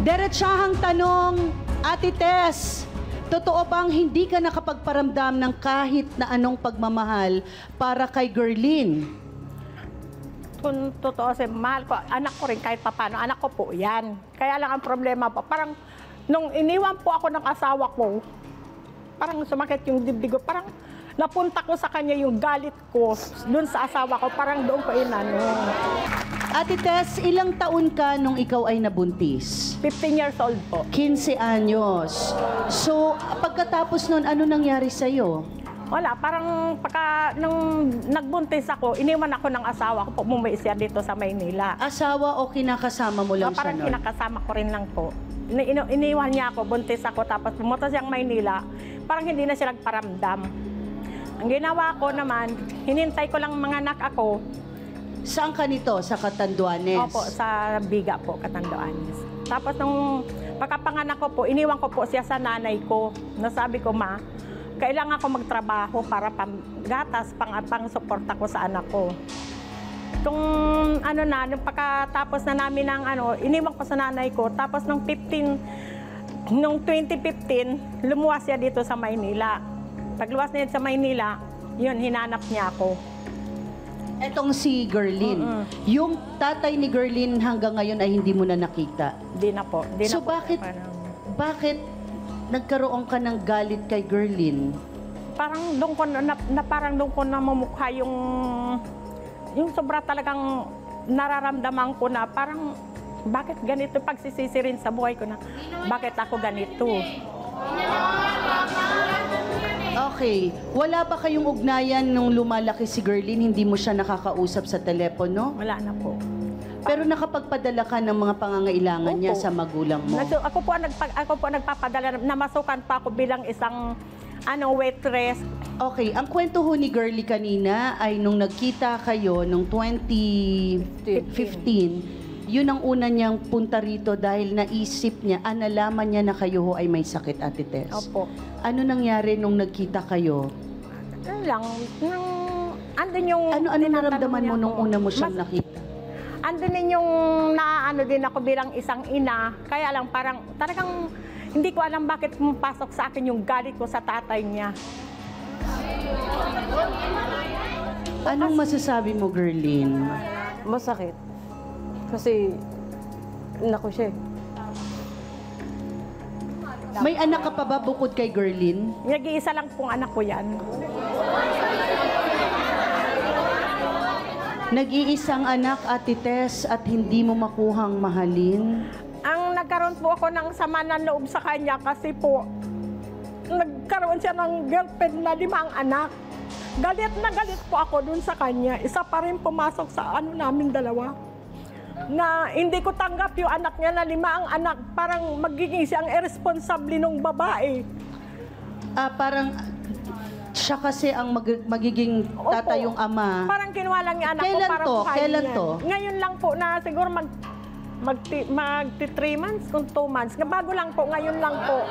Diretsahang tanong, Ate Tess, totoo bang hindi ka nakapagparamdam ng kahit na anong pagmamahal para kay Gerline? Kung totoo, mahal ko, anak ko rin kahit papano, anak ko po yan. Kaya lang ang problema po, parang nung iniwan po ako ng asawa ko, parang sumakit yung dibdib ko, parang napunta ko sa kanya yung galit ko dun sa asawa ko, parang doon ko inano. Ate Tess, ilang taon ka nung ikaw ay nabuntis? 15 years old po. 15 anyos. So, pagkatapos nun, ano nangyari sa'yo? Wala, parang nung nagbuntis ako, iniwan ako ng asawa ko po, bumuwi siya dito sa Maynila. Asawa o kinakasama mo lang siya Parang nun? kinakasama ko rin lang po. Iniwan niya ako, buntis ako, tapos pumunta siyang Maynila, parang hindi na siya nagparamdam. Ang ginawa ko naman, hinintay ko lang mga anak ako. Saan ka nito? Sa Catanduanes? Opo, sa Biga po, Catanduanes. Tapos nung pagkapanganak ko po, iniwan ko po siya sa nanay ko. Nasabi ko, ma, kailangan ko magtrabaho para panggatas, pang-suporta ko sa anak ko. Nung nung pagkatapos na namin ng iniwan ko sa nanay ko. Tapos nung 2015, lumuwas siya dito sa Maynila. Pagluwas niya sa Maynila, yun, hinanap niya ako. Etong si Gerline. Yung tatay ni Gerline hanggang ngayon ay hindi mo na nakita? Di na po. So bakit nagkaroon ka ng galit kay Gerline? Parang doon ko namumukha yung sobra talagang nararamdaman ko na parang bakit ganito pagsisisi rin sa buhay ko na bakit ako ganito. Okay. Wala ba kayong ugnayan nung lumalaki si Gerline, hindi mo siya nakakausap sa telepono? Wala na po. Pero nakapagpadala ka ng mga pangangailangan niya sa magulang mo? Ako po nagpapadala, namasukan pa ako bilang isang waitress. Okay, ang kwento ho ni Girlie kanina ay nung nagkita kayo nung 2015, yun ang una niyang punta rito dahil naisip niya, nalaman niya na kayo ho ay may sakit, Ate Tess. Opo. Ano nangyari nung nagkita kayo? Ano lang, andun yung... Ano naramdaman mo nung una mo siyang nakita? Andun din yung din ako bilang isang ina. Kaya lang parang talagang hindi ko alam bakit pumapasok sa akin yung galit ko sa tatay niya. Anong masasabi mo, Gerline? Masakit. Kasi, anak ko siya. May anak ka pa ba bukod kay Gerline? Nag-iisa lang pong anak ko yan. Nag-iisang anak, Ate Tess, at hindi mo makuhang mahalin? Ang nagkaroon po ako ng sama ng loob sa kanya kasi po, nagkaroon siya ng girlfriend na 5 anak. Galit na galit po ako dun sa kanya. Isa pa rin pumasok sa namin dalawa. Na hindi ko tanggap yung anak niya na 5 ang anak. Parang magiging siyang irresponsible ng babae. Parang siya kasi ang magiging tatay yung ama. Parang kinuha lang yung anak Kailan ko para to? buhayin Kailan niya. to? Ngayon lang po na siguro magti 3 months kung 2 months. Bago lang po, ngayon lang po.